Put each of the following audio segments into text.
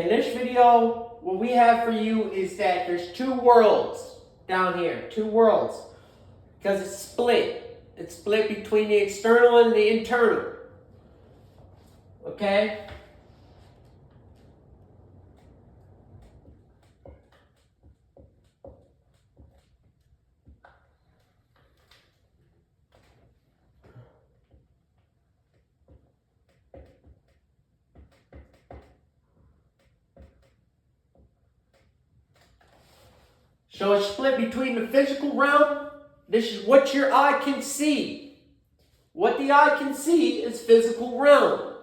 In this video, what we have for you is that there's two worlds down here, two worlds, because it's split. It's split between the external and the internal. Okay? So it's split between the physical realm. This is what your eye can see. What the eye can see is physical realm.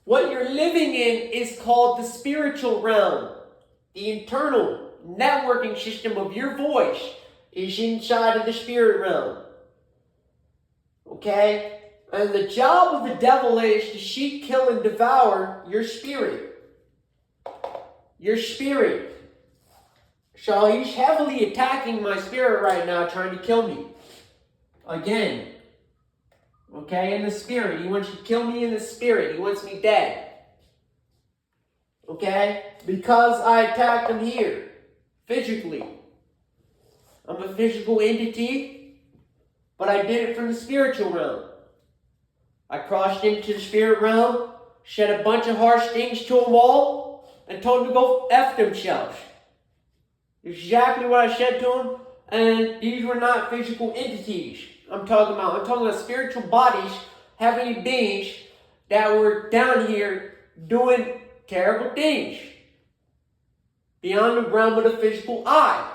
What you're living in is called the spiritual realm. The internal networking system of your voice is inside of the spirit realm. Okay? And the job of the devil is to seek, kill, and devour your spirit. Your spirit. So he's heavily attacking my spirit right now, trying to kill me. Again. Okay, in the spirit. He wants to kill me in the spirit. He wants me dead. Okay? Because I attacked him here. Physically. I'm a physical entity, but I did it from the spiritual realm. I crossed into the spirit realm, said a bunch of harsh things to them all, and told them to go F themselves. Exactly what I said to them, and these were not physical entities I'm talking about spiritual bodies, heavenly beings that were down here doing terrible things beyond the realm of the physical eye.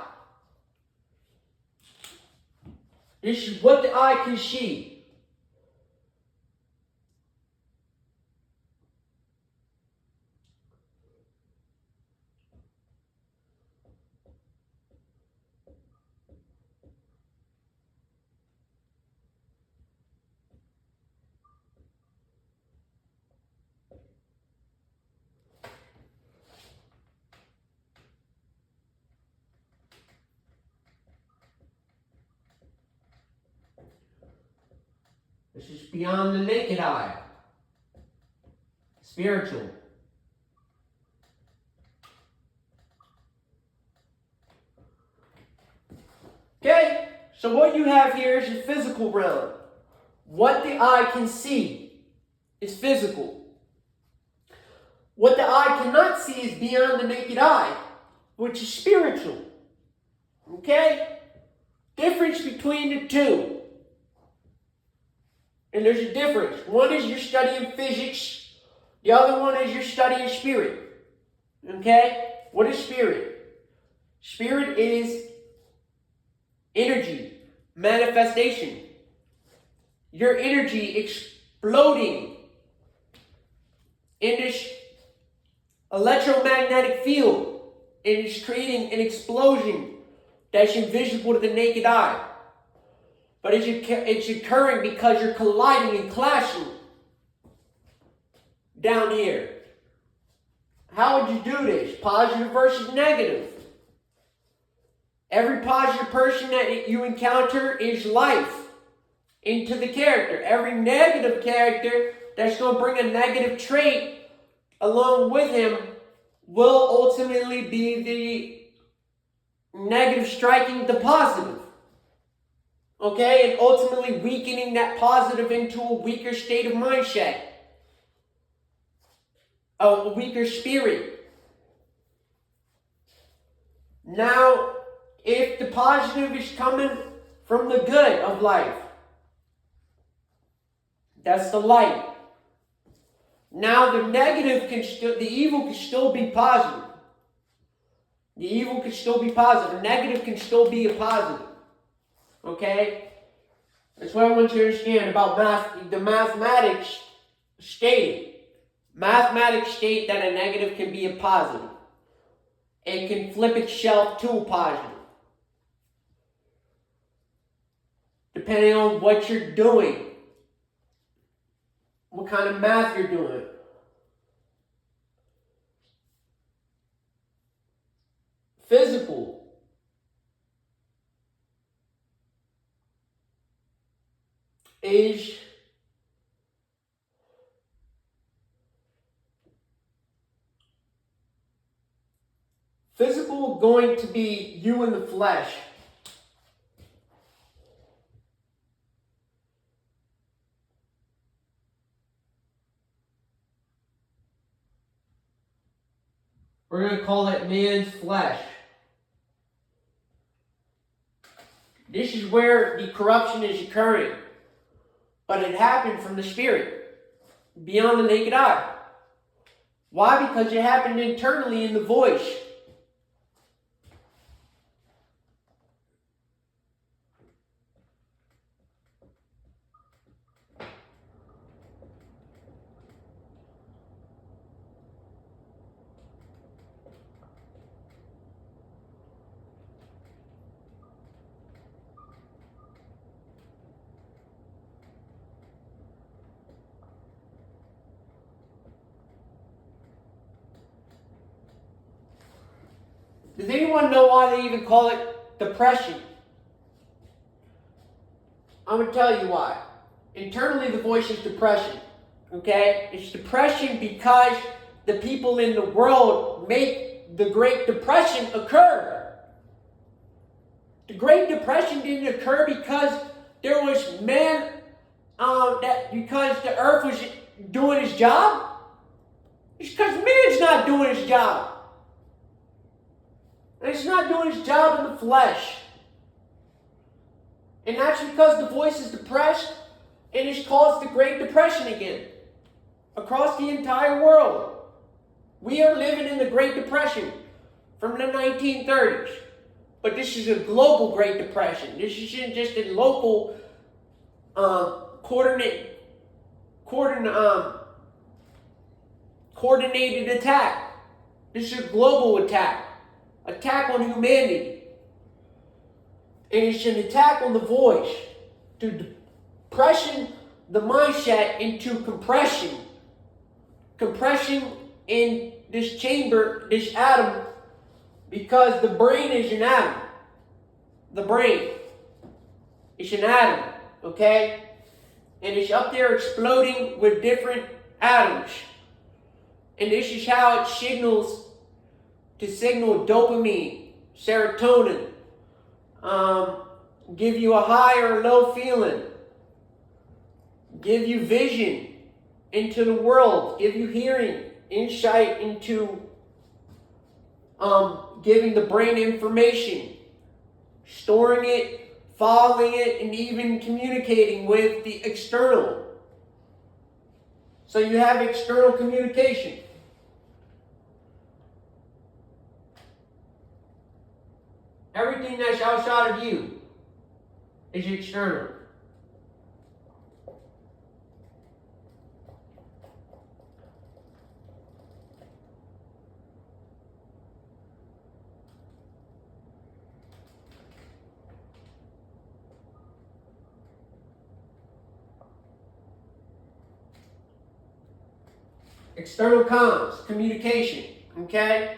This is what the eye can see. This is beyond the naked eye. Spiritual. Okay? So what you have here is the physical realm. What the eye can see is physical. What the eye cannot see is beyond the naked eye, which is spiritual. Okay? Difference between the two. And there's a difference. One is you're studying physics. The other one is you're studying spirit. Okay? What is spirit? Spirit is energy, manifestation. Your energy exploding in this electromagnetic field. It is creating an explosion that's invisible to the naked eye. But it's occurring because you're colliding and clashing down here. How would you do this? Positive versus negative. Every positive person that you encounter is life into the character. Every negative character that's going to bring a negative trait along with him will ultimately be the negative striking the positive. Okay? And ultimately weakening that positive into a weaker state of mindset. A weaker spirit. Now, if the positive is coming from the good of life, that's the light. Now the negative the evil can still be positive. The evil can still be positive. The negative can still be a positive. Okay? That's what I want you to understand about the mathematics stating. Mathematics state that a negative can be a positive. It can flip itself to a positive. Depending on what you're doing. What kind of math you're doing. Physical. Is physical going to be you in the flesh. We're going to call it man's flesh. This is where the corruption is occurring. But it happened from the spirit, beyond the naked eye. Why? Because it happened internally in the voice. Does anyone know why they even call it depression? I'm going to tell you why. Internally, the voice is depression. Okay? It's depression because the people in the world make the Great Depression occur. The Great Depression didn't occur because there was man, because the earth was doing his job. It's because man's not doing his job. And he's not doing his job in the flesh. And that's because the voice is depressed, and it's caused the Great Depression again. Across the entire world. We are living in the Great Depression from the 1930s. But this is a global Great Depression. This isn't just a local coordinated attack. This is a global attack. Attack on humanity. And it's an attack on the voice. To depression the mindset into compression. Compression in this chamber, this atom, because the brain is an atom. The brain is an atom, okay? And it's up there exploding with different atoms. And this is how it signals to signal dopamine, serotonin, give you a high or low feeling, give you vision into the world, give you hearing, insight into giving the brain information, storing it, following it, and even communicating with the external. So you have external communication. Everything that's outside of you is external. External comms, communication, okay?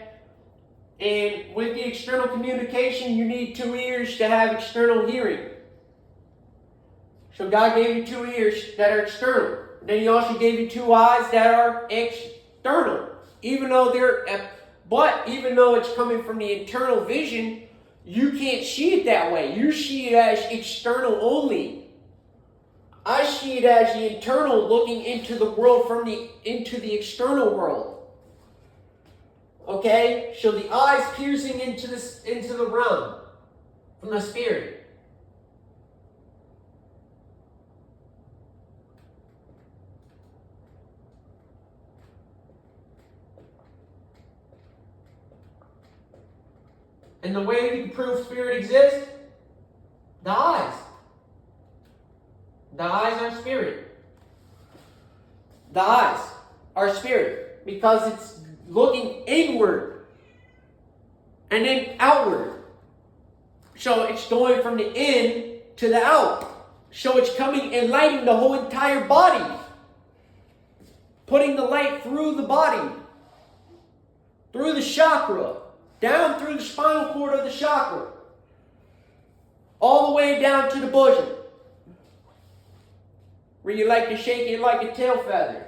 And with the external communication, you need 2 ears to have external hearing. So God gave you 2 ears that are external. Then He also gave you 2 eyes that are external. Even though it's coming from the internal vision, you can't see it that way. You see it as external only. I see it as the internal looking into the world into the external world. Okay? So the eyes piercing into the realm from the spirit. And the way you can prove spirit exists, the eyes. The eyes are spirit. The eyes are spirit because it's looking inward and then outward. So it's going from the in to the out. So it's coming and lighting the whole entire body. Putting the light through the body. Through the chakra. Down through the spinal cord of the chakra. All the way down to the bosom. Where you like to shake it like a tail feather.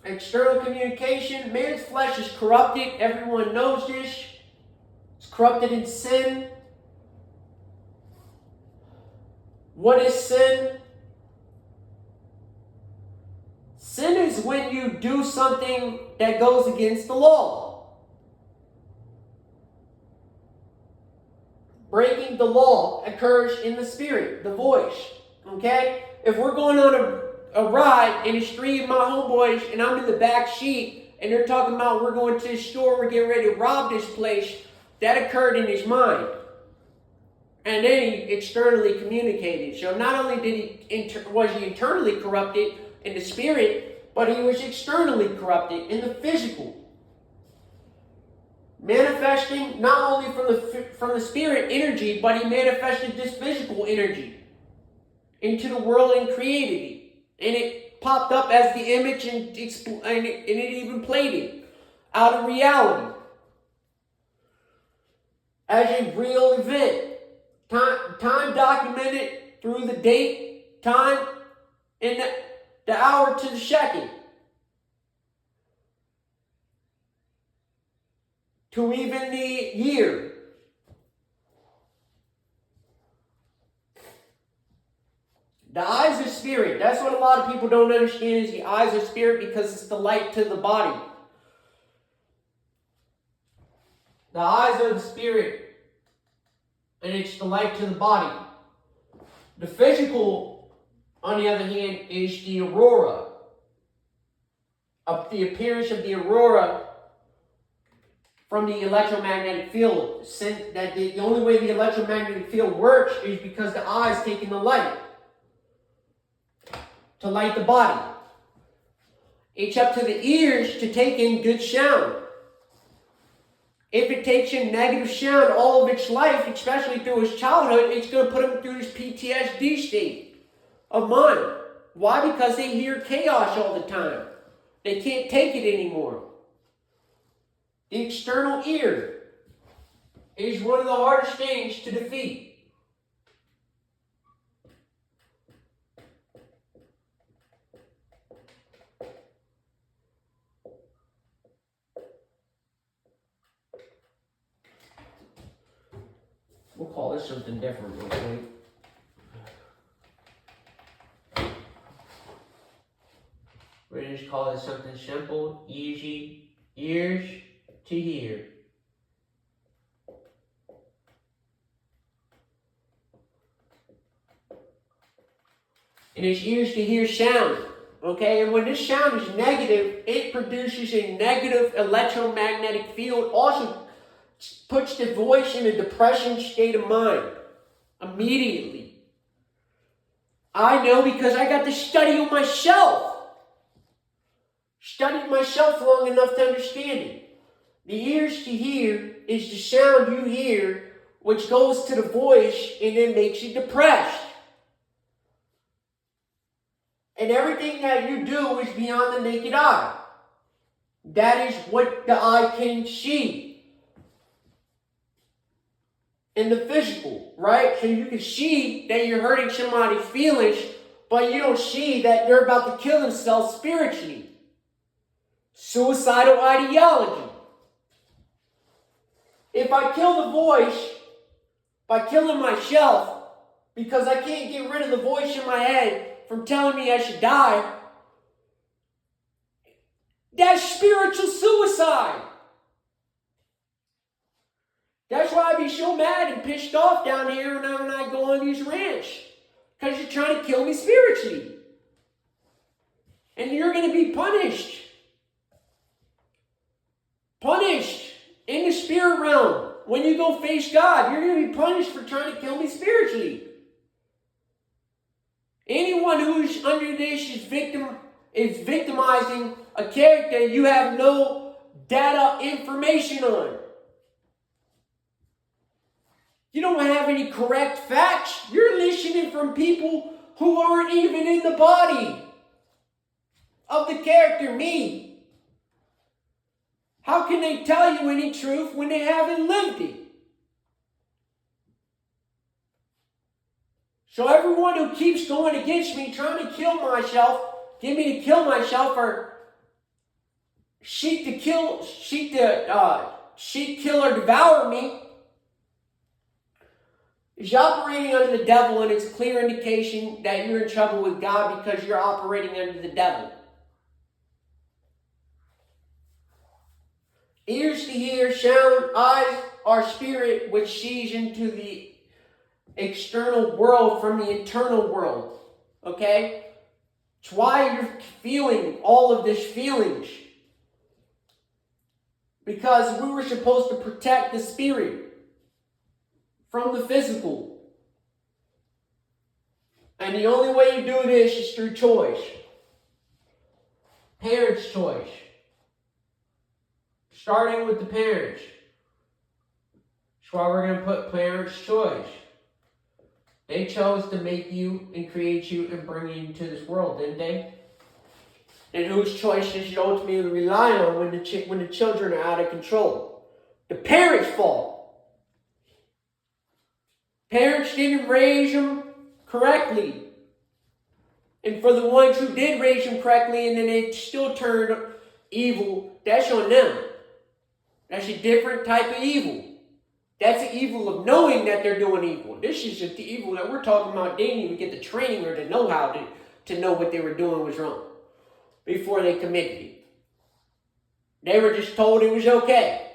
External communication. Man's flesh is corrupted. Everyone knows this. It's corrupted in sin. What is sin? Sin is when you do something that goes against the law. Breaking the law occurs in the spirit, the voice. Okay? If we're going on a ride and it's three of my homeboys and I'm in the back seat and they're talking about we're going to the store, we're getting ready to rob this place, that occurred in his mind. And then he externally communicated. So not only was he internally corrupted in the spirit, but he was externally corrupted in the physical. Manifesting not only from the spirit energy, but he manifested this physical energy into the world and created it. And it popped up as the image and it even played it out of reality as a real event. Time documented through the date, time, and the hour to the second. To even the year. The eyes of spirit. That's what a lot of people don't understand, is the eyes of spirit, because it's the light to the body. The eyes of the spirit. And it's the light to the body. The physical, on the other hand, is the aurora. Of the appearance of the aurora from the electromagnetic field. That the only way the electromagnetic field works is because the eye is taking the light to light the body. It's up to the ears to take in good sound. If it takes in negative sound all of its life, especially through its childhood, it's going to put them through this PTSD state of mind. Why? Because they hear chaos all the time. They can't take it anymore. The external ear is one of the hardest things to defeat. We'll call this something different real quick. We're going to just call this something simple, easy, ears to hear. And it's ears to hear sound. Okay, and when this sound is negative, it produces a negative electromagnetic field, also puts the voice in a depression state of mind immediately. I know because I got to study on myself. Studied myself long enough to understand it. The ears to hear is the sound you hear, which goes to the voice and then makes you depressed. And everything that you do is beyond the naked eye. That is what the eye can see. In the physical, right? So you can see that you're hurting somebody's feelings, but you don't see that they're about to kill themselves spiritually. Suicidal ideology. If I kill the voice by killing myself, because I can't get rid of the voice in my head from telling me I should die, that's spiritual suicide. That's why I be so mad and pissed off down here when I go on these ranch. Because you're trying to kill me spiritually. And you're going to be punished. Punished in the spirit realm. When you go face God, you're going to be punished for trying to kill me spiritually. Anyone who's under this is victimizing a character you have no data information on. You don't have any correct facts. You're listening from people who aren't even in the body of the character, me. How can they tell you any truth when they haven't lived it? So everyone who keeps going against me, trying to kill myself, get me to kill myself, are seek, kill, or devour me is operating under the devil, and it's a clear indication that you're in trouble with God because you're operating under the devil. Ears to hear sound, eyes are spirit, which sees into the external world from the internal world. Okay? It's why you're feeling all of these feelings. Because we were supposed to protect the spirit from the physical. And the only way you do this is through choice. Parents' choice. Starting with the parents. That's why we're going to put parents' choice. They chose to make you and create you and bring you into this world, didn't they? And whose choice should you ultimately rely on when the children are out of control? The parents' fault. Parents didn't raise them correctly. And for the ones who did raise them correctly and then they still turned evil, that's on them. That's a different type of evil. That's the evil of knowing that they're doing evil. This is just the evil that we're talking about. They didn't even get the training or the know-how to know what they were doing was wrong before they committed it. They were just told it was okay.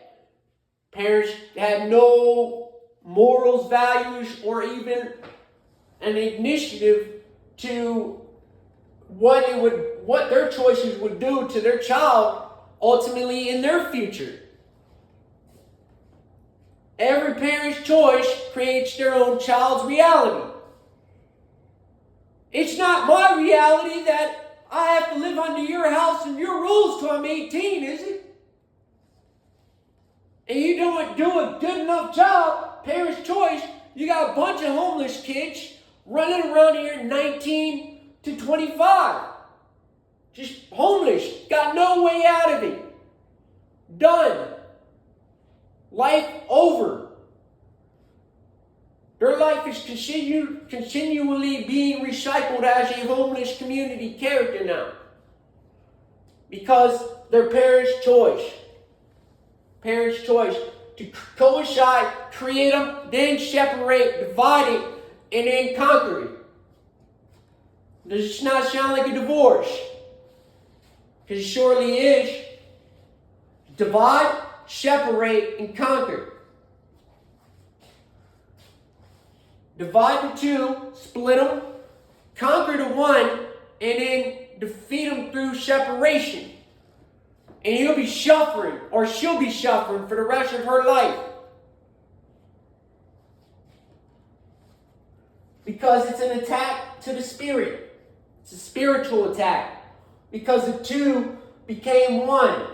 Parents had no morals, values, or even an initiative to what their choices would do to their child ultimately in their future. Every parent's choice creates their own child's reality. It's not my reality that I have to live under your house and your rules till I'm 18, is it? And you don't do a good enough job, parents' choice, you got a bunch of homeless kids running around here 19 to 25. Just homeless, got no way out of it. Done. Life over. Their life is continually being recycled as a homeless community character now. Because their parents' choice. Parents' choice to coincide, create them, then separate, divide it, and then conquer it. Does this not sound like a divorce? Because it surely is. Divide, separate, and conquer. Divide the two, split them, conquer the one, and then defeat them through separation. And he'll be suffering, or she'll be suffering for the rest of her life. Because it's an attack to the spirit. It's a spiritual attack. Because the two became one.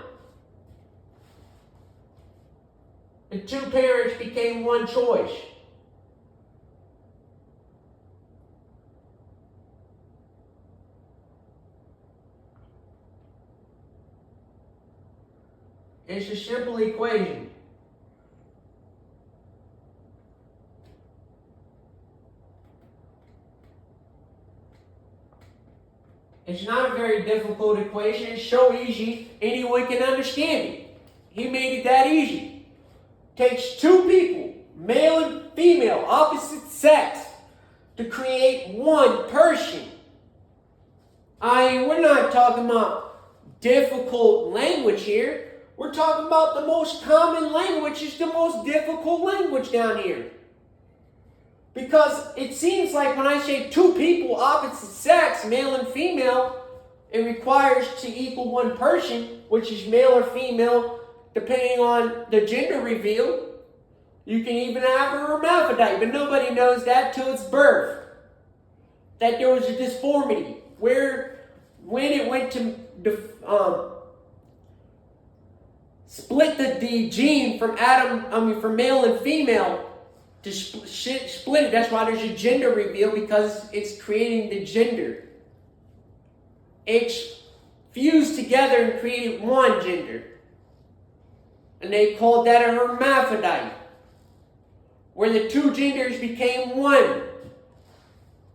The two parents became one choice. It's a simple equation. It's not a very difficult equation. It's so easy, anyone can understand it. He made it that easy. Takes two people, male and female, opposite sex, to create one person. We're not talking about difficult language here. We're talking about the most common language is the most difficult language down here. Because it seems like when I say two people, opposite sex, male and female, it requires to equal one person, which is male or female, depending on the gender reveal. You can even have a hermaphrodite, but nobody knows that till its birth. That there was a disformity. When it went to split the gene from from male and female, to split it. That's why there's a gender reveal, because it's creating the gender. It's fused together and created one gender. And they called that a hermaphrodite, where the two genders became one.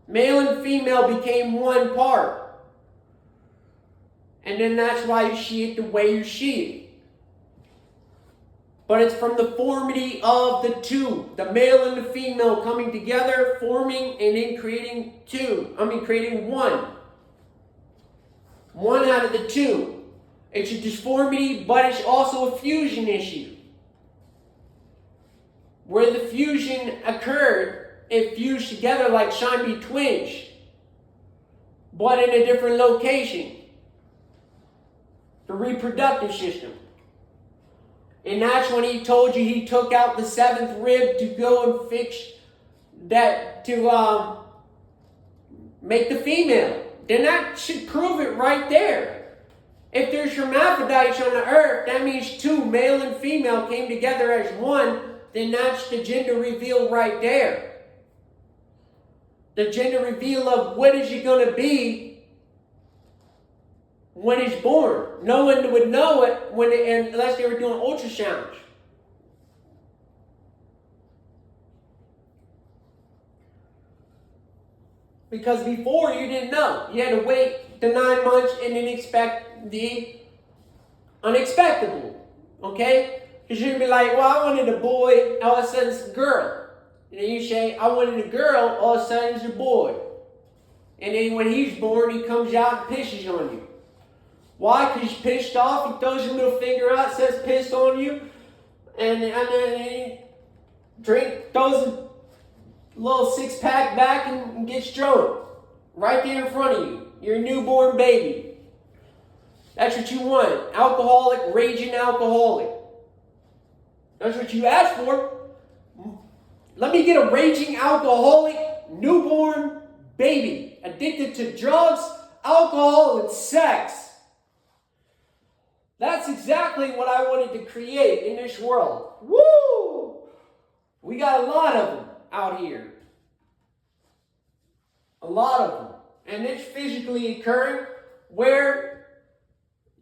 Male and female became one part. And then that's why you see it the way you see it. But it's from the formity of the two, the male and the female coming together, forming, and then creating creating one. One out of the two. It's a disformity, but it's also a fusion issue. Where the fusion occurred, it fused together like Siamese twins, but in a different location. The reproductive system. And that's when he told you he took out the seventh rib to go and fix that, to make the female. Then that should prove it right there. If there's hermaphrodites on the earth, that means two, male and female, came together as one, then that's the gender reveal right there. The gender reveal of what is he going to be when he's born. No one would know it unless they were doing ultrasounds. Because before you didn't know. You had to wait the 9 months and then expect the unexpected. Okay? Because you'd be like, well, I wanted a boy, all of a sudden it's a girl. And then you say, I wanted a girl, all of a sudden it's a boy. And then when he's born, he comes out and pisses on you. Why? Because he's pissed off. He throws your middle finger out, says pissed on you. And then he throws a little six-pack back and gets drunk. Right there in front of you. Your newborn baby. That's what you want. Alcoholic, raging alcoholic. That's what you asked for. Let me get a raging alcoholic newborn baby. Addicted to drugs, alcohol, and sex. That's exactly what I wanted to create in this world. Woo! We got a lot of them out here. A lot of them. And it's physically occurring where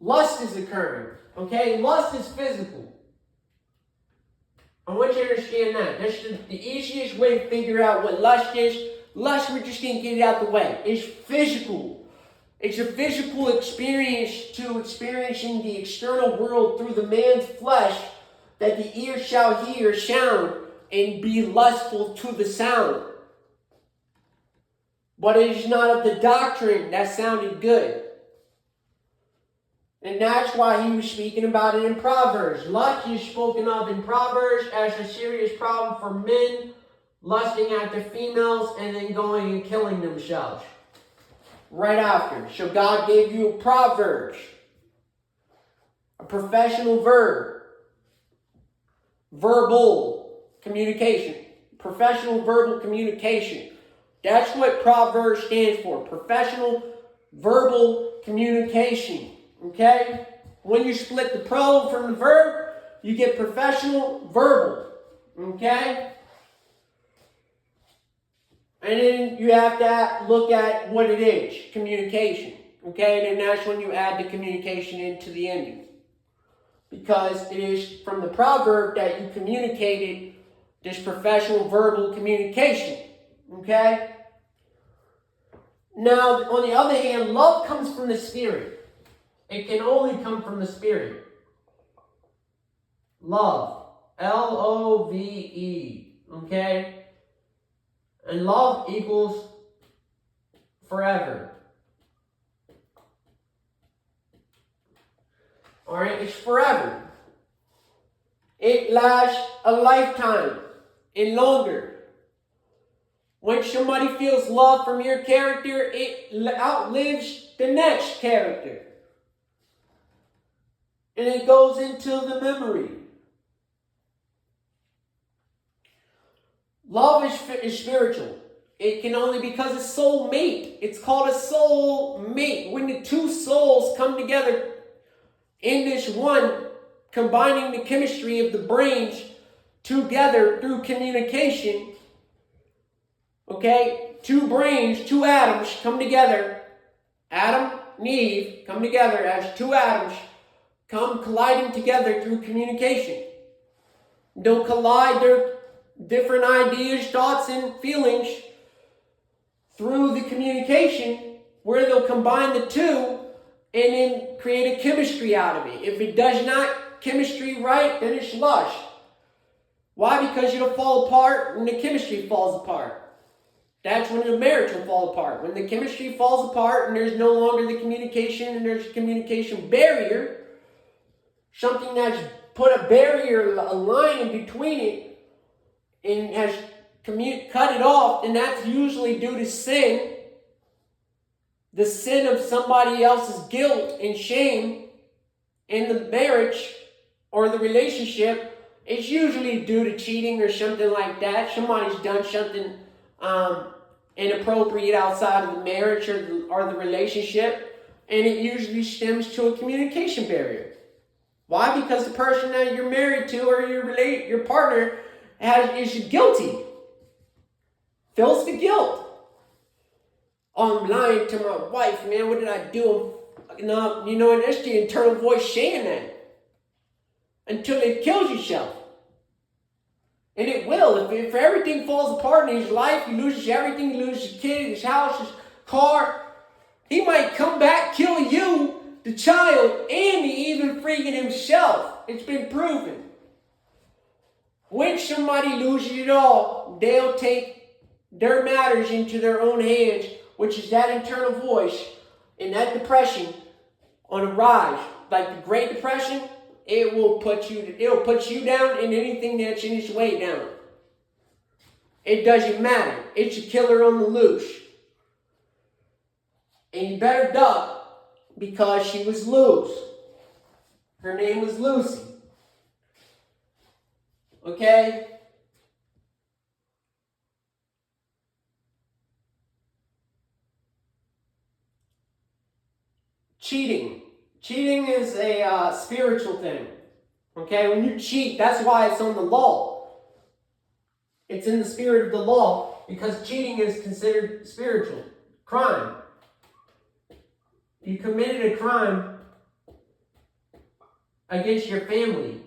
lust is occurring. Okay? Lust is physical. I want you to understand that. That's the easiest way to figure out what lust is. Lust, we're just going to get it out the way. It's physical. It's a physical experience to experiencing the external world through the man's flesh, that the ear shall hear sound and be lustful to the sound. But it is not of the doctrine that sounded good. And that's why he was speaking about it in Proverbs. Lust is spoken of in Proverbs as a serious problem for men lusting after females and then going and killing themselves. Right after. So God gave you a Proverbs. A professional verb. Verbal communication. Professional verbal communication. That's what Proverbs stands for. Professional verbal communication. Okay? When you split the pro from the verb, you get professional verbal. Okay? And then you have to look at what it is. Communication. Okay? And then that's when you add the communication into the ending. Because it is from the proverb that you communicated this professional verbal communication. Okay? Now, on the other hand, love comes from the Spirit. It can only come from the Spirit. Love. L-O-V-E. Okay? And love equals forever. Alright? It's forever. It lasts a lifetime and longer. When somebody feels love from your character, it outlives the next character. And it goes into the memory. Love is spiritual. It can only because it's soul mate. It's called a soul mate. When the two souls come together in this one, combining the chemistry of the brains together through communication. Okay? Two brains, two atoms come together. Adam and Eve come together as two atoms. Come colliding together through communication. They'll collide their different ideas, thoughts, and feelings through the communication, where they'll combine the two and then create a chemistry out of it. If it does not chemistry right, then it's lust. Why? Because it'll fall apart when the chemistry falls apart. That's when the marriage will fall apart. When the chemistry falls apart and there's no longer the communication and there's a communication barrier, something that's put a barrier, a line in between it, and has cut it off, and that's usually due to sin. The sin of somebody else's guilt and shame in the marriage or the relationship. It's usually due to cheating or something like that. Somebody's done something inappropriate outside of the marriage or the relationship, and it usually stems to a communication barrier. Why? Because the person that you're married to or your partner is guilty. Feels the guilt. Oh, I'm lying to my wife, man. What did I do? No, you know, and that's the internal voice saying that. Until it kills yourself. And it will. If everything falls apart in his life, he loses everything, he loses his kid, his house, his car, he might come back, kill you, the child, and even freaking himself. It's been proven. When somebody loses it all, they'll take their matters into their own hands, which is that internal voice and that depression on a rise. Like the Great Depression, it'll put you down and anything that's in its way down. It doesn't matter. It's a killer on the loose. And you better duck because she was loose. Her name was Lucy. Okay? Cheating. Cheating is a spiritual thing. Okay? When you cheat, that's why it's on the law. It's in the spirit of the law because cheating is considered spiritual. Crime. You committed a crime against your family.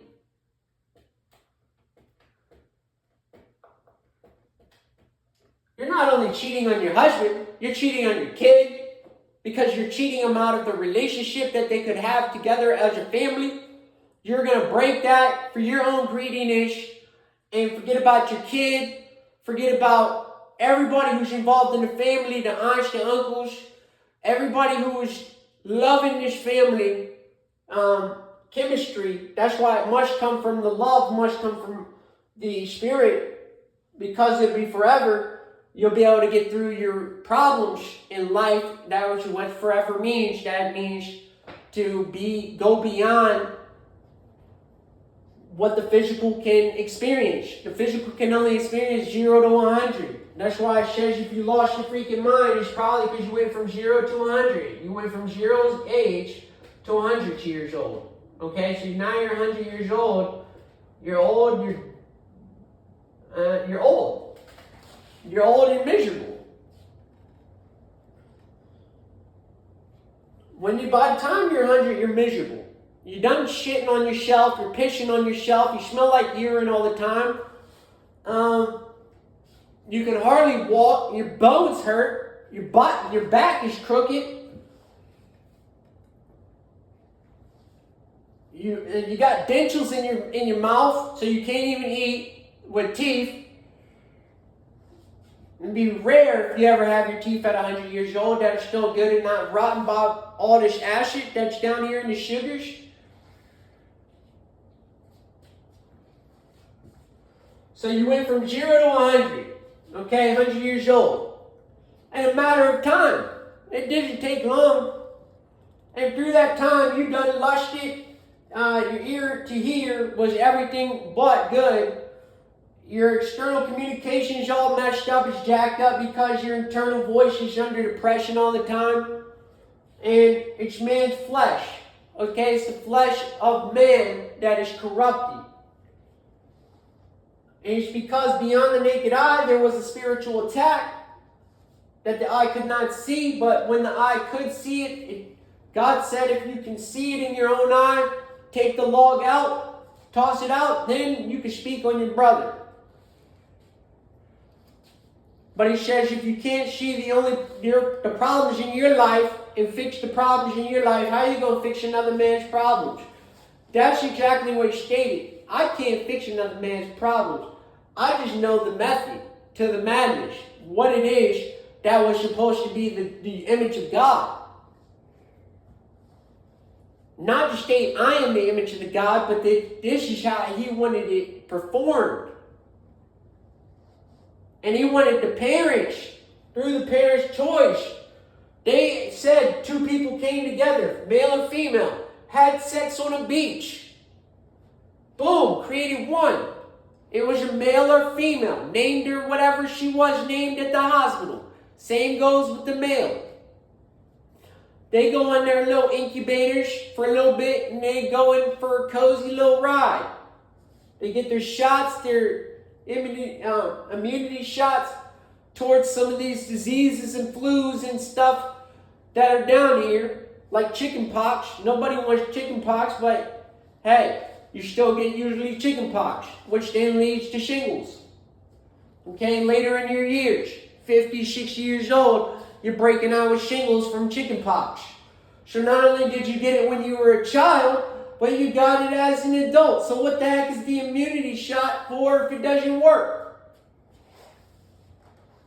You're not only cheating on your husband, you're cheating on your kid because you're cheating them out of the relationship that they could have together as a family. You're going to break that for your own greediness and forget about your kid, forget about everybody who's involved in the family, the aunts, the uncles, everybody who is loving this family, chemistry. That's why it must come from the love, must come from the spirit, because it'll be forever. You'll be able to get through your problems in life. That was what forever means. That means to go beyond what the physical can experience. The physical can only experience 0 to 100. That's why it says if you lost your freaking mind, it's probably because you went from 0 to 100. You went from 0 age to 100 years old. Okay, so now you're 100 years old. You're old. You're old. You're old and miserable. By the time you're 100, you're miserable. You're done shitting on yourself. You're pissing on yourself. You smell like urine all the time. You can hardly walk. Your bones hurt. Your back is crooked. You got dentures in your mouth, so you can't even eat with teeth. It'd be rare if you ever have your teeth at 100 years old that are still good and not rotten by all this acid that's down here in the sugars. So you went from 0 to 100, okay, 100 years old, in a matter of time. It didn't take long. And through that time, you done lusted. Your ear to hear was everything but good. Your external communication is all messed up, it's jacked up because your internal voice is under depression all the time. And it's man's flesh. Okay, it's the flesh of man that is corrupted. And it's because beyond the naked eye there was a spiritual attack that the eye could not see, but when the eye could see it, God said if you can see it in your own eye, take the log out, toss it out, then you can speak on your brother. But he says if you can't see the problems in your life and fix the problems in your life, how are you going to fix another man's problems? That's exactly what he stated. I can't fix another man's problems. I just know the method to the madness, what it is that was supposed to be the image of God. Not to state I am the image of the God, but that this is how he wanted it performed. And he wanted the parents, through the parents' choice. They said two people came together, male and female, had sex on a beach. Boom, created one. It was a male or female, named her whatever she was named at the hospital. Same goes with the male. They go on their little incubators for a little bit, and they go in for a cozy little ride. They get their shots, their immunity shots towards some of these diseases and flus and stuff that are down here, like chicken pox. Nobody wants chicken pox, but hey, you still get usually chicken pox, which then leads to shingles. Okay, later in your years, 50, 60 years old, you're breaking out with shingles from chicken pox. So not only did you get it when you were a child, but you got it as an adult. So what the heck is the immunity shot for if it doesn't work?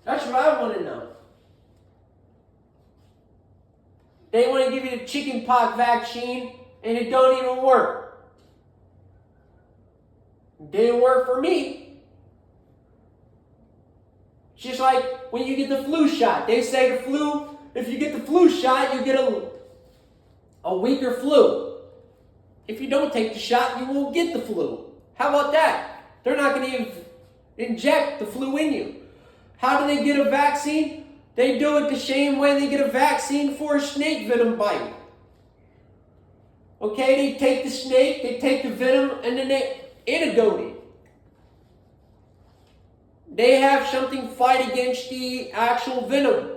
That's what I want to know. They want to give you the chicken pox vaccine, and it don't even work. It didn't work for me. It's just like when you get the flu shot. They say the flu, if you get the flu shot, you get a weaker flu. If you don't take the shot, you won't get the flu. How about that? They're not going to inject the flu in you. How do they get a vaccine? They do it the same way they get a vaccine for a snake venom bite. Okay, they take the snake, they take the venom, and then they antidote it. They have something fight against the actual venom.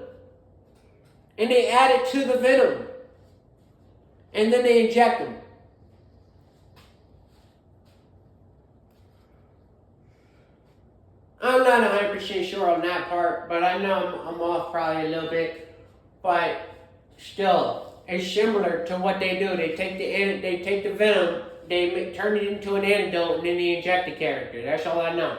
And they add it to the venom. And then they inject them. I'm not 100% sure on that part, but I know I'm off probably a little bit. But still, it's similar to what they do. They take the venom, they turn it into an antidote, and then they inject the character. That's all I know.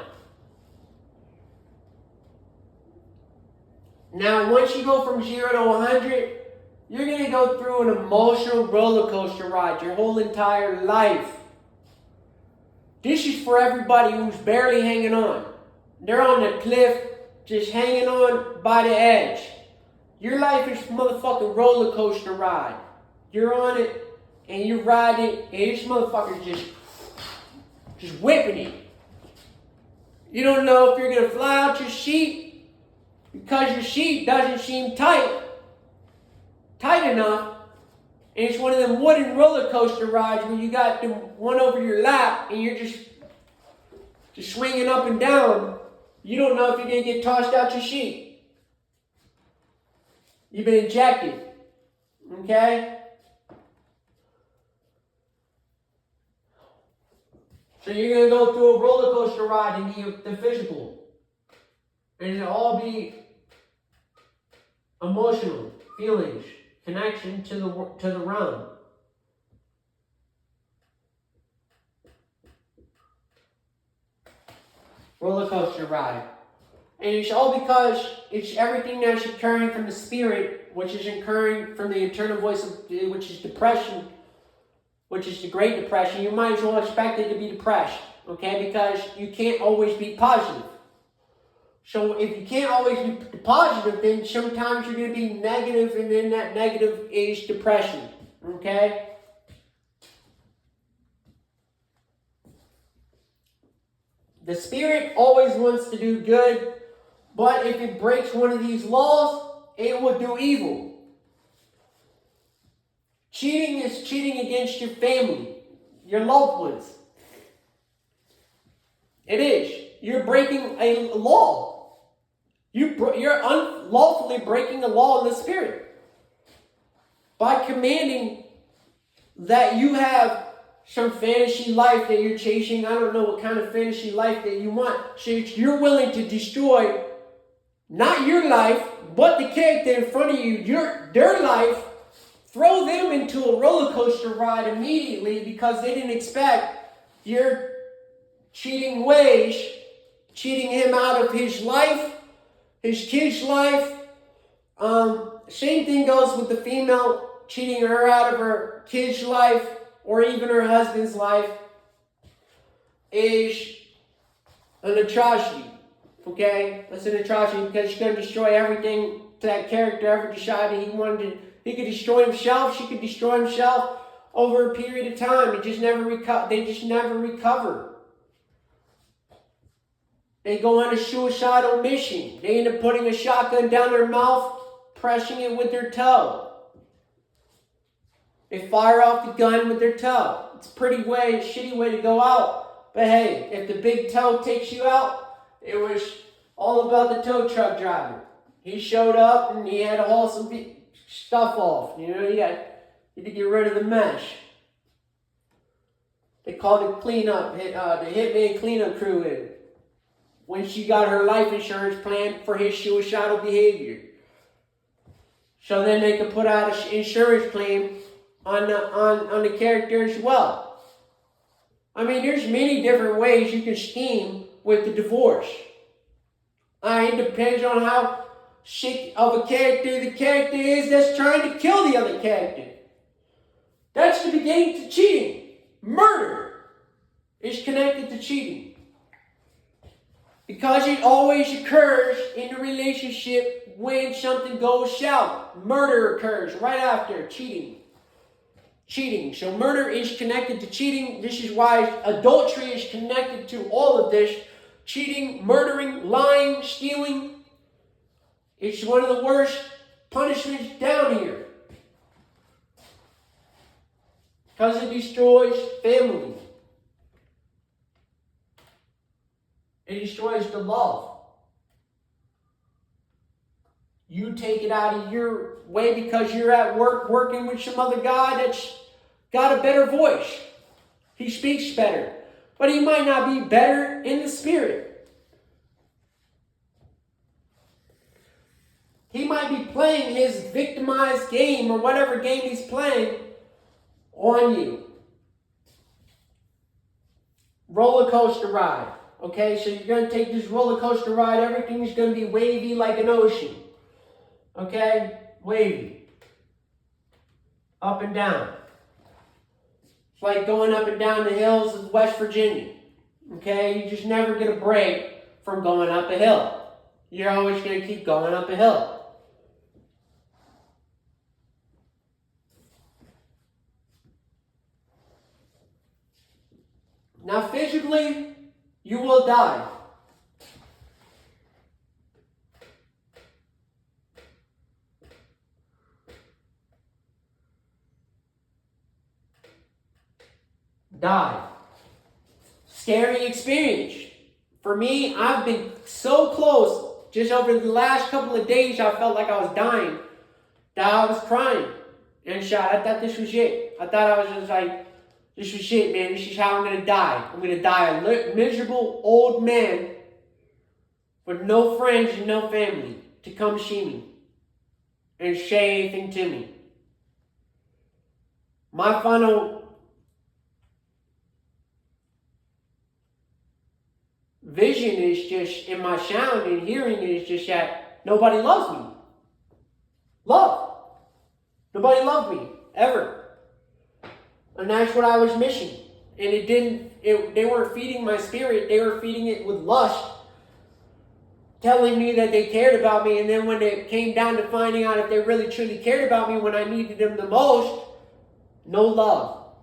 Now, once you go from 0 to 100, you're going to go through an emotional roller coaster ride your whole entire life. This is for everybody who's barely hanging on. They're on the cliff, just hanging on by the edge. Your life is a motherfucking roller coaster ride. You're on it, and you're riding, and this motherfucker's just whipping it. You don't know if you're going to fly out your seat because your seat doesn't seem tight enough. And it's one of them wooden roller coaster rides where you got the one over your lap, and you're just swinging up and down. You don't know if you're going to get tossed out your seat. You've been injected. Okay? So you're going to go through a roller coaster ride in the physical. And it'll all be emotional, feelings, connection to the realm. Roller coaster ride. And it's all because it's everything that's occurring from the spirit, which is occurring from the internal voice, which is depression, which is the Great Depression. You might as well expect it to be depressed, okay? Because you can't always be positive. So if you can't always be positive, then sometimes you're going to be negative, and then that negative is depression, okay? The spirit always wants to do good, but if it breaks one of these laws, it will do evil. Cheating is cheating against your family, your loved ones. It is. You're breaking a law. You're unlawfully breaking a law in the spirit by commanding that you have some fantasy life that you're chasing. I don't know what kind of fantasy life that you want. So you're willing to destroy not your life, but the character in front of you, their life, throw them into a roller coaster ride immediately because they didn't expect your cheating ways, cheating him out of his life, his kid's life. Same thing goes with the female cheating her out of her kid's life or even her husband's life is an atrocity. Okay? That's an atrocity because she's going to destroy everything that character ever decided he wanted to. He could destroy himself. She could destroy himself over a period of time. They just never recover. They go on a suicidal mission. They end up putting a shotgun down their mouth, pressing it with their toe. They fire off the gun with their toe. It's a shitty way to go out. But hey, if the big toe takes you out, it was all about the tow truck driver. He showed up and he had to haul some stuff off. You know, he had to get rid of the mesh. They called it cleanup, the hitman cleanup crew in. When she got her life insurance plan for his suicidal behavior. So then they could put out an insurance claim on the character as well. I mean, there's many different ways you can scheme with the divorce. It depends on how sick of a character the character is that's trying to kill the other character. That's the beginning to cheating. Murder is connected to cheating. Because it always occurs in a relationship when something goes south. Murder occurs right after cheating. So murder is connected to cheating. This is why adultery is connected to all of this. Cheating, murdering, lying, stealing. It's one of the worst punishments down here. Because it destroys family. It destroys the love. You take it out of your way because you're at work working with some other guy that's got a better voice. He speaks better. But he might not be better in the spirit. He might be playing his victimized game or whatever game he's playing on you. Roller coaster ride. Okay, so you're going to take this roller coaster ride. Everything's going to be wavy like an ocean. Okay? Wavy. Up and down. It's like going up and down the hills of West Virginia. Okay? You just never get a break from going up a hill. You're always going to keep going up a hill. Now, physically, you will die. Die. Scary experience. For me, I've been so close. Just over the last couple of days, I felt like I was dying. That I was crying. And I thought this was it. I thought I was just like, this was shit, man. This is how I'm going to die. I'm going to die a miserable old man with no friends and no family to come see me and say anything to me. My final vision is just, in my sound and hearing is just that nobody loves me. Love. Nobody loved me, ever. And that's what I was missing. And they weren't feeding my spirit. They were feeding it with lust. Telling me that they cared about me. And then when it came down to finding out if they really truly cared about me when I needed them the most, no love.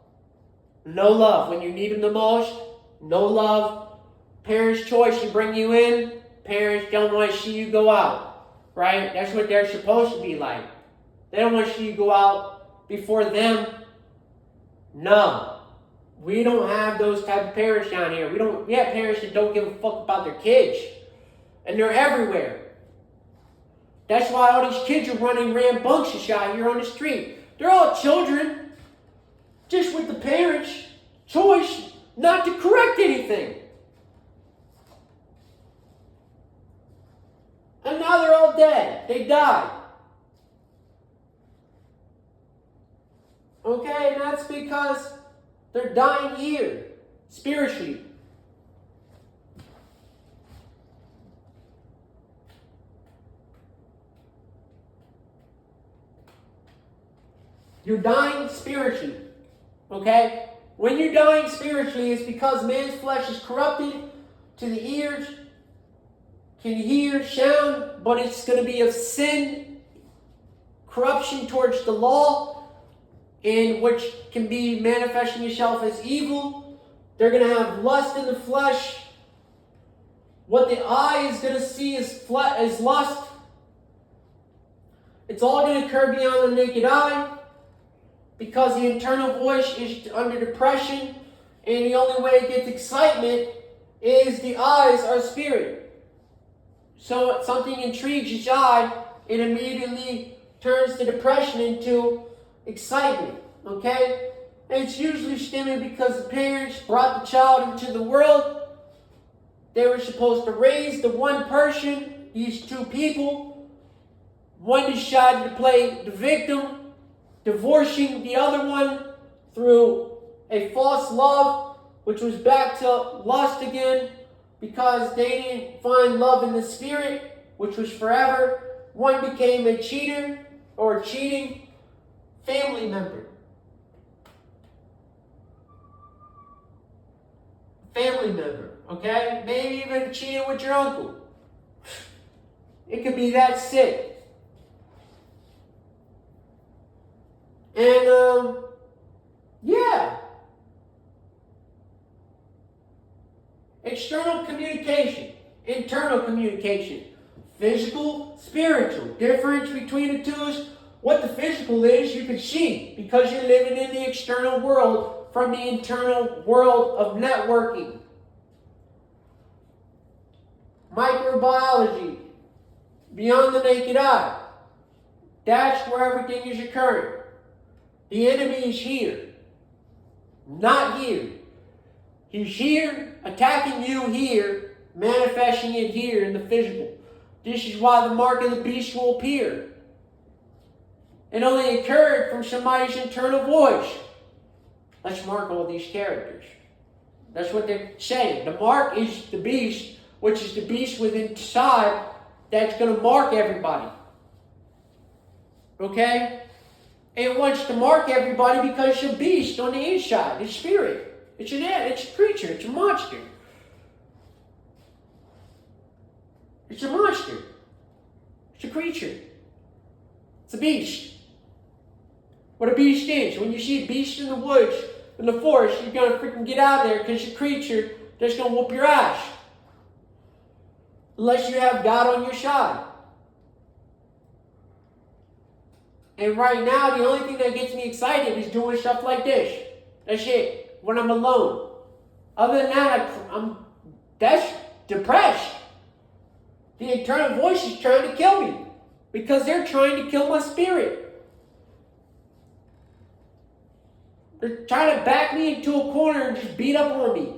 No love. When you need them the most, no love. Parents' choice to bring you in. Parents don't want to see you go out. Right? That's what they're supposed to be like. They don't want to see you go out before them. No. We don't have those type of parents down here. We have parents that don't give a fuck about their kids. And they're everywhere. That's why all these kids are running rambunctious out here on the street. They're all children. Just with the parents' choice not to correct anything. And now they're all dead. They died. that's because they're dying here, spiritually. You're dying spiritually. Okay? When you're dying spiritually, it's because man's flesh is corrupted to the ears, can hear sound, but it's going to be of sin, corruption towards the law, and which can be manifesting itself as evil. They're going to have lust in the flesh. What the eye is going to see is lust. It's all going to occur beyond the naked eye, because the internal voice is under depression, and the only way it gets excitement is the eyes are spirit. So if something intrigues its eye, it immediately turns the depression into excitement. Okay? And it's usually stemming because the parents brought the child into the world. They were supposed to raise the one person, these two people. One decided to play the victim, divorcing the other one through a false love, which was back to lust again, because they didn't find love in the spirit, which was forever. One became a cheater or a cheating family member. Family member, okay? Maybe even cheating with your uncle. It could be that sick. And, yeah. External communication, internal communication, physical, spiritual. Difference between the two is what the physical is you can see because you're living in the external world from the internal world of networking. Microbiology, beyond the naked eye. That's where everything is occurring. The enemy is here, not here. He's here, attacking you here, manifesting it here in the physical. This is why the mark of the beast will appear. It only occurred from somebody's internal voice. Let's mark all these characters. That's what they're saying. The mark is the beast, which is the beast within inside that's going to mark everybody. Okay? It wants to mark everybody because it's a beast on the inside. It's spirit. It's a creature. It's a monster. It's a monster. It's a creature. It's a beast. What a beast is. When you see a beast in the woods, in the forest, you're going to freaking get out of there because it's a creature that's going to whoop your ass. Unless you have God on your side. And right now, the only thing that gets me excited is doing stuff like this. That's it. When I'm alone. Other than that, that's depressed. The internal voice is trying to kill me. Because they're trying to kill my spirit. They're trying to back me into a corner and just beat up on me.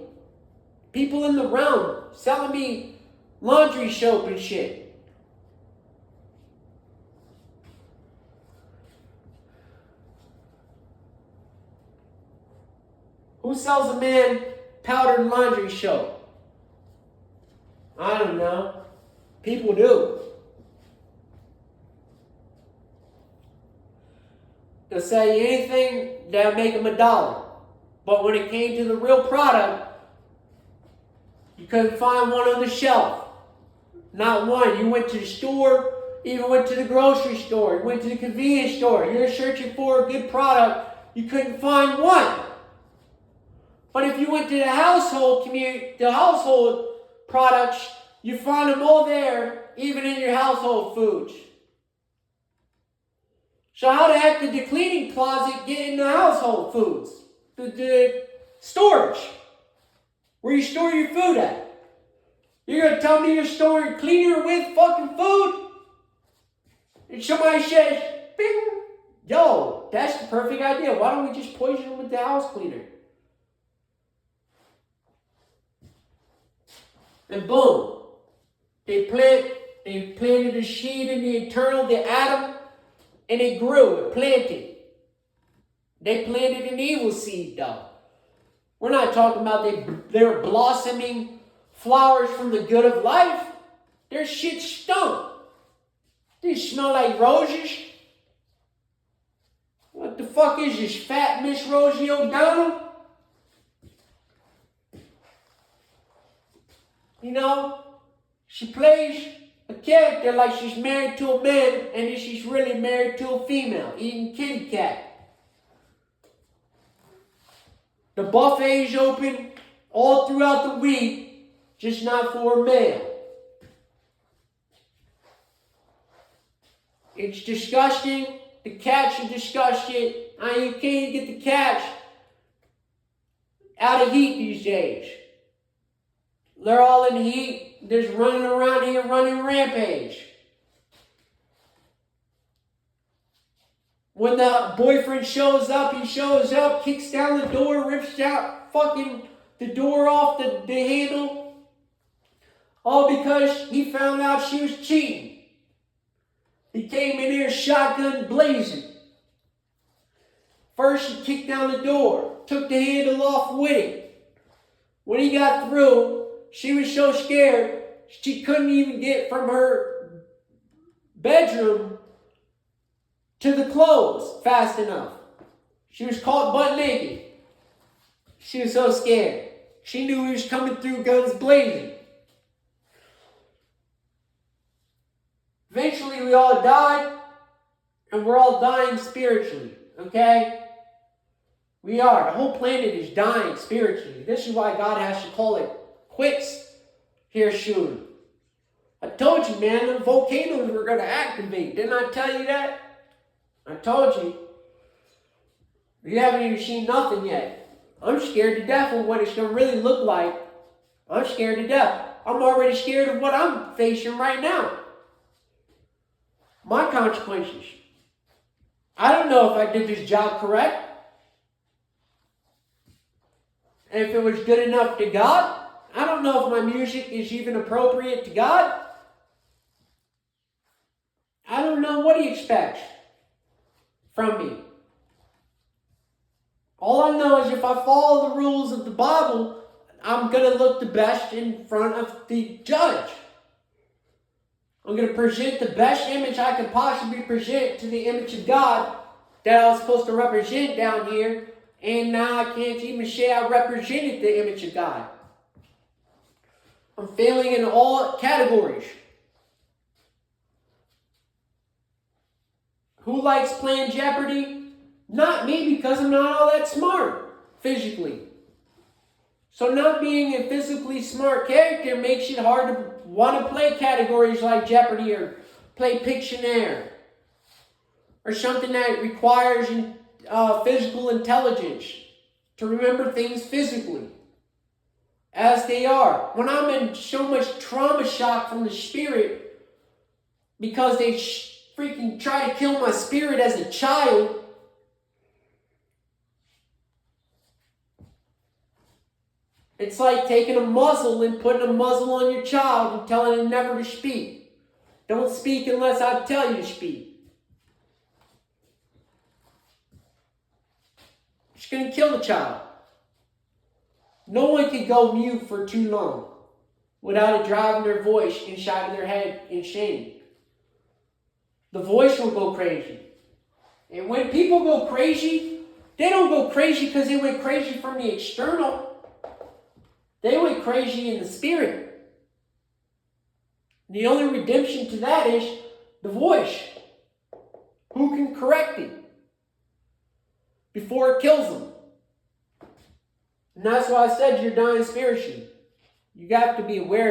People in the realm selling me laundry soap and shit. Who sells a man powdered laundry soap? I don't know. People do. They'll sell you anything that'll make them $1. But when it came to the real product, you couldn't find one on the shelf. Not one. You went to the store, even went to the grocery store, you went to the convenience store. You're searching for a good product. You couldn't find one. But if you went to the household products, you find them all there, even in your household foods. So how the heck did the cleaning closet get in the household foods? The storage, where you store your food at. You're going to tell me you're storing cleaner with fucking food? And somebody says, bing, yo, that's the perfect idea. Why don't we just poison them with the house cleaner? And boom, they planted the seed in the internal, the atom, and it grew, it planted. They planted an evil seed, though. We're not talking about they're blossoming flowers from the good of life. Their shit stunk. They smell like roses. What the fuck is this, fat Miss Rosie O'Donnell? You know, she plays a character like she's married to a man, and then she's really married to a female, eating kitty cat. The buffet's open all throughout the week, just not for a male. It's disgusting. The cats are disgusting. You can't get the cats out of heat these days. They're all in heat. They're just running around here running rampage. When the boyfriend shows up, he shows up, kicks down the door, rips out fucking the door off the handle. All because he found out she was cheating. He came in here shotgun blazing. First he kicked down the door, took the handle off with it. When he got through, she was so scared, she couldn't even get from her bedroom to the clothes fast enough. She was caught butt naked. She was so scared. She knew he was coming through guns blazing. Eventually we all died, and we're all dying spiritually, okay? We are. The whole planet is dying spiritually. This is why God has to call it quits here soon. I told you, man, the volcanoes were going to activate. Didn't I tell you that? I told you. You haven't even seen nothing yet. I'm scared to death of what it's going to really look like. I'm scared to death. I'm already scared of what I'm facing right now. My consequences. I don't know if I did this job correct. And if it was good enough to God. I don't know if my music is even appropriate to God. I don't know what he expects from me. All I know is if I follow the rules of the Bible, I'm going to look the best in front of the judge. I'm going to present the best image I could possibly present to the image of God that I was supposed to represent down here. And now I can't even say I represented the image of God. I'm failing in all categories. Who likes playing Jeopardy? Not me, because I'm not all that smart physically. So not being a physically smart character makes it hard to want to play categories like Jeopardy or play Pictionary or something that requires physical intelligence to remember things physically as they are. When I'm in so much trauma shock from the spirit because they freaking try to kill my spirit as a child, it's like taking a muzzle and putting a muzzle on your child and telling him never to speak. Don't speak unless I tell you to speak. It's going to kill the child. No one can go mute for too long without it driving their voice inside of their head in shame. The voice will go crazy. And when people go crazy, they don't go crazy because they went crazy from the external. They went crazy in the spirit. The only redemption to that is the voice. Who can correct it before it kills them? And that's why I said you're dying spiritually. You have to be aware of it.